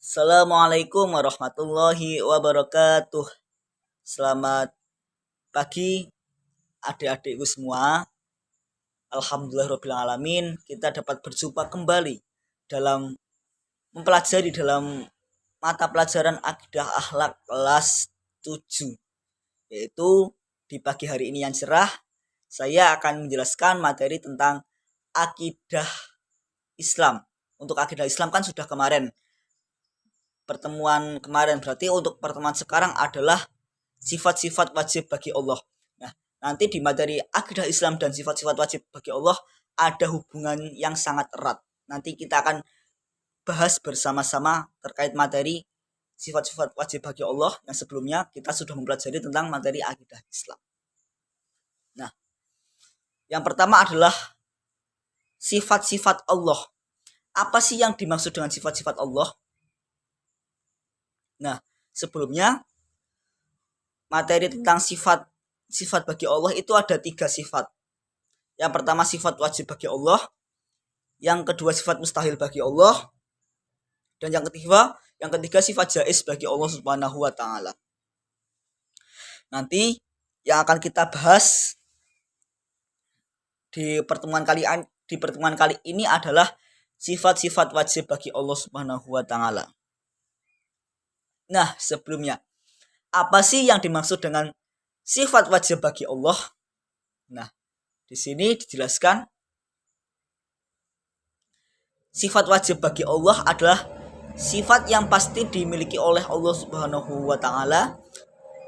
Assalamualaikum warahmatullahi wabarakatuh. Selamat pagi adik-adikku semua. Alhamdulillahirrahmanirrahim. Kita dapat berjumpa kembali dalam mempelajari dalam mata pelajaran akidah akhlak kelas 7. Yaitu di pagi hari ini yang cerah, saya akan menjelaskan materi tentang akidah Islam. Untuk akidah Islam kan sudah pertemuan kemarin, berarti untuk pertemuan sekarang adalah sifat-sifat wajib bagi Allah. Nah, nanti di materi akidah Islam dan sifat-sifat wajib bagi Allah ada hubungan yang sangat erat. Nanti kita akan bahas bersama-sama terkait materi sifat-sifat wajib bagi Allah yang sebelumnya kita sudah mempelajari tentang materi akidah Islam. Nah, yang pertama adalah sifat-sifat Allah. Apa sih yang dimaksud dengan sifat-sifat Allah? Nah, sebelumnya materi tentang sifat bagi Allah itu ada 3 sifat. Yang pertama sifat wajib bagi Allah, yang kedua sifat mustahil bagi Allah, dan yang ketiga sifat jaiz bagi Allah Subhanahu wa taala. Nanti yang akan kita bahas di pertemuan kali ini adalah sifat-sifat wajib bagi Allah Subhanahu wa taala. Nah, sebelumnya, apa sih yang dimaksud dengan sifat wajib bagi Allah? Nah, di sini dijelaskan sifat wajib bagi Allah adalah sifat yang pasti dimiliki oleh Allah Subhanahu wa taala,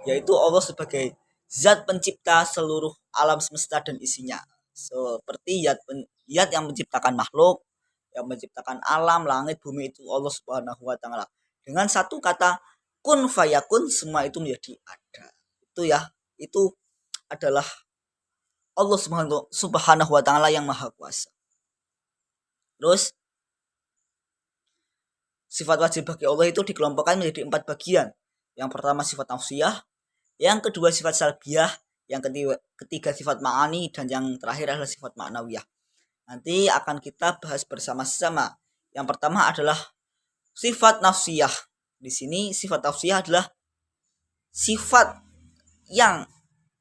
yaitu Allah sebagai zat pencipta seluruh alam semesta dan isinya. Seperti zat yang menciptakan makhluk, yang menciptakan alam, langit, bumi, itu Allah Subhanahu wa taala. Dengan satu kata kun fayakun, semua itu menjadi ada. Itu adalah Allah Subhanahu wa taala yang maha kuasa. Terus sifat wajib bagi Allah itu dikelompokkan menjadi 4 bagian. Yang pertama sifat nafsiyah, yang kedua sifat salbiyah, yang ketiga sifat ma'ani, dan yang terakhir adalah sifat ma'nawiyah. Nanti akan kita bahas bersama-sama. Yang pertama adalah sifat nafsiyah. Di sini sifat nafsiyah adalah sifat yang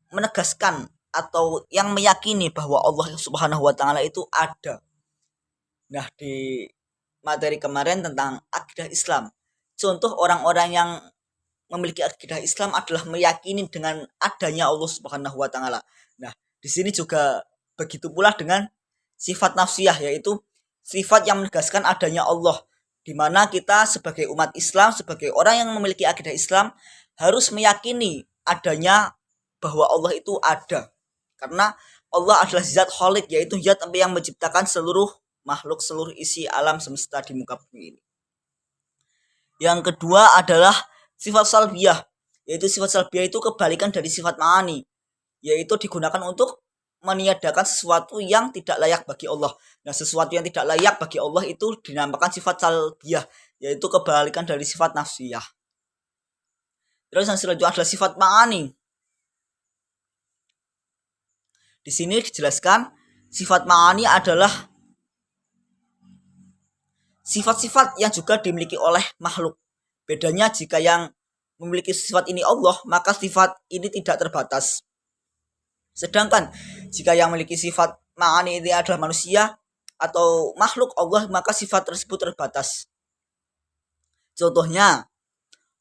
menegaskan atau yang meyakini bahwa Allah Subhanahu wa taala itu ada. Nah, di materi kemarin tentang akidah Islam, contoh orang-orang yang memiliki akidah Islam adalah meyakini dengan adanya Allah Subhanahu wa taala. Nah, di sini juga begitu pula dengan sifat nafsiyah, yaitu sifat yang menegaskan adanya Allah, di mana kita sebagai umat Islam, sebagai orang yang memiliki akidah Islam, harus meyakini adanya bahwa Allah itu ada. Karena Allah adalah zat khaliq, yaitu zat yang menciptakan seluruh makhluk, seluruh isi alam semesta di muka bumi ini. Yang kedua adalah sifat salbiyah, yaitu sifat salbiyah itu kebalikan dari sifat ma'ani, yaitu digunakan untuk meniadakan sesuatu yang tidak layak bagi Allah. Nah, sesuatu yang tidak layak bagi Allah itu dinamakan sifat salbiyah, yaitu kebalikan dari sifat nafsiyah. Terus yang selanjutnya adalah sifat ma'ani. Di sini dijelaskan sifat ma'ani adalah sifat-sifat yang juga dimiliki oleh makhluk. Bedanya jika yang memiliki sifat ini Allah, maka sifat ini tidak terbatas. Sedangkan jika yang memiliki sifat ma'ani ini adalah manusia atau makhluk Allah, maka sifat tersebut terbatas. Contohnya,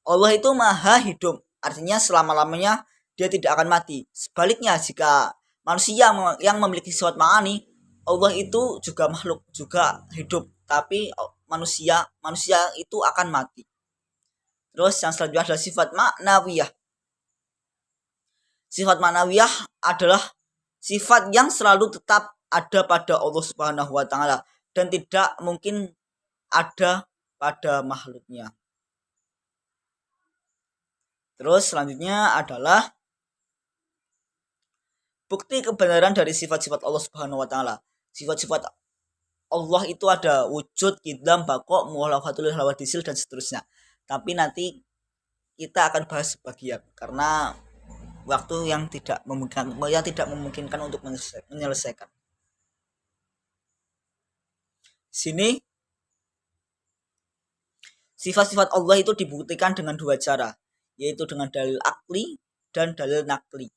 Allah itu maha hidup, artinya selama-lamanya dia tidak akan mati. Sebaliknya, jika manusia yang memiliki sifat ma'ani, Allah itu juga makhluk, juga hidup, tapi manusia itu akan mati. Terus yang selanjutnya adalah sifat ma'nawiyah. Sifat ma'nawiyah adalah sifat yang selalu tetap ada pada Allah Subhanahu wa taala dan tidak mungkin ada pada makhluknya. Terus selanjutnya adalah bukti kebenaran dari sifat-sifat Allah Subhanahu wa taala. Sifat-sifat Allah itu ada wujud, qidam, baqo, mukhalafatul hawadisil, dan seterusnya. Tapi nanti kita akan bahas sebagian karena waktu yang tidak memungkinkan untuk menyelesaikan. Sini Sifat-sifat Allah itu dibuktikan dengan dua cara, yaitu dengan dalil akli dan dalil nakli.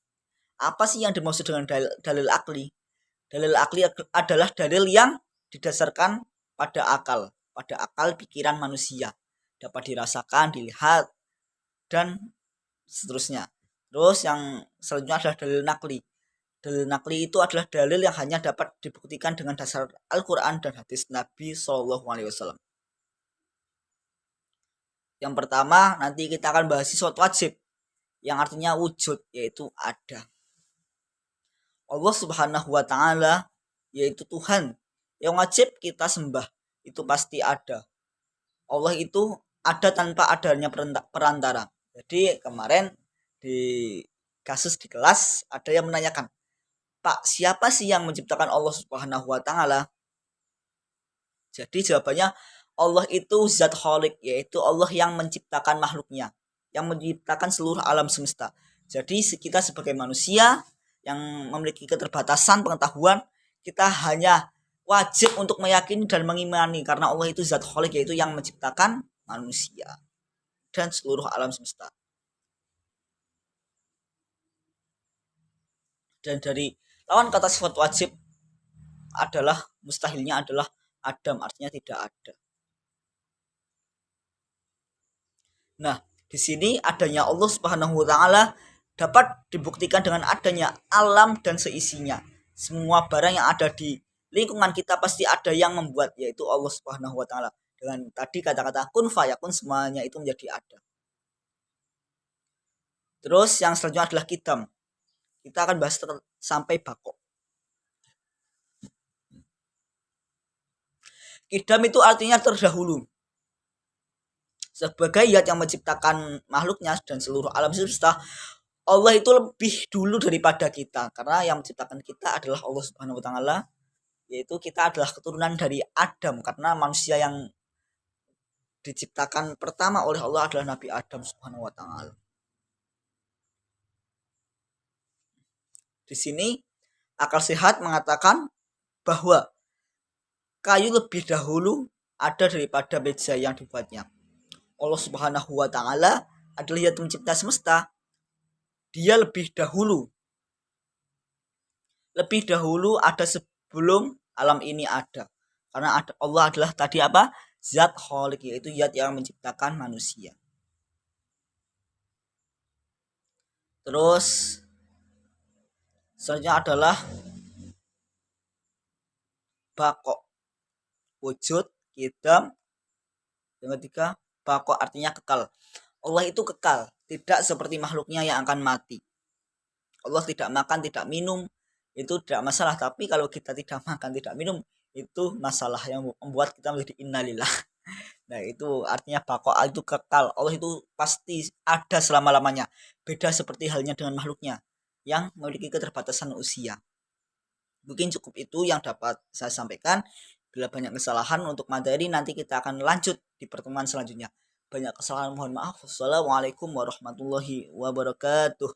Apa sih yang dimaksud dengan dalil akli? Dalil akli adalah dalil yang didasarkan pada akal pikiran manusia, dapat dirasakan, dilihat, dan seterusnya. Terus yang selanjutnya adalah dalil nakli. Dalil nakli itu adalah dalil yang hanya dapat dibuktikan dengan dasar Al-Quran dan hadis Nabi SAW. Yang pertama, nanti kita akan bahas sifat wajib, yang artinya wujud, yaitu ada. Allah Subhanahu wa Ta'ala, yaitu Tuhan yang wajib kita sembah, itu pasti ada. Allah itu ada tanpa adanya perantara. Jadi kemarin di kasus di kelas ada yang menanyakan, Pak, siapa sih yang menciptakan Allah Subhanahu wa Ta'ala? Jadi jawabannya, Allah itu zat khaliq, yaitu Allah yang menciptakan makhluknya, yang menciptakan seluruh alam semesta. Jadi kita sebagai manusia yang memiliki keterbatasan pengetahuan, kita hanya wajib untuk meyakini dan mengimani karena Allah itu zat khaliq, yaitu yang menciptakan manusia dan seluruh alam semesta. Dan dari lawan kata sifat wajib adalah mustahilnya adalah adam, artinya tidak ada. Nah, di sini adanya Allah Subhanahu wa Ta'ala dapat dibuktikan dengan adanya alam dan seisinya. Semua barang yang ada di lingkungan kita pasti ada yang membuat, yaitu Allah Subhanahu wa Ta'ala. Dengan tadi kata-kata kun fayakun, semuanya itu menjadi ada. Terus yang selanjutnya adalah kidam. Kita akan bahas sampai bako. Kidam itu artinya terdahulu. Sebagai zat yang menciptakan makhluknya dan seluruh alam semesta, Allah itu lebih dulu daripada kita, karena yang menciptakan kita adalah Allah Subhanahu wa Ta'ala, yaitu kita adalah keturunan dari Adam, karena manusia yang diciptakan pertama oleh Allah adalah Nabi Adam Subhanahu wa Ta'ala. Di sini akal sehat mengatakan bahwa kayu lebih dahulu ada daripada meja yang dibuatnya. Allah Subhanahu wa Ta'ala adalah yang mencipta semesta. Dia lebih dahulu ada sebelum alam ini ada. Karena Allah adalah tadi apa? Zat khaliq, yaitu zat yang menciptakan manusia. Terus selanjutnya adalah bako, wujud, kidam. Yang ketiga, bako artinya kekal. Allah itu kekal, tidak seperti makhluknya yang akan mati. Allah tidak makan, tidak minum, itu tidak masalah. Tapi kalau kita tidak makan, tidak minum, itu masalah yang membuat kita menjadi innalillah. Nah, itu artinya bako itu kekal. Allah itu pasti ada selama-lamanya. Beda seperti halnya dengan makhluknya yang memiliki keterbatasan usia. Mungkin cukup itu yang dapat saya sampaikan. Bila banyak kesalahan untuk materi, nanti kita akan lanjut di pertemuan selanjutnya. Banyak kesalahan, mohon maaf. Wassalamualaikum warahmatullahi wabarakatuh.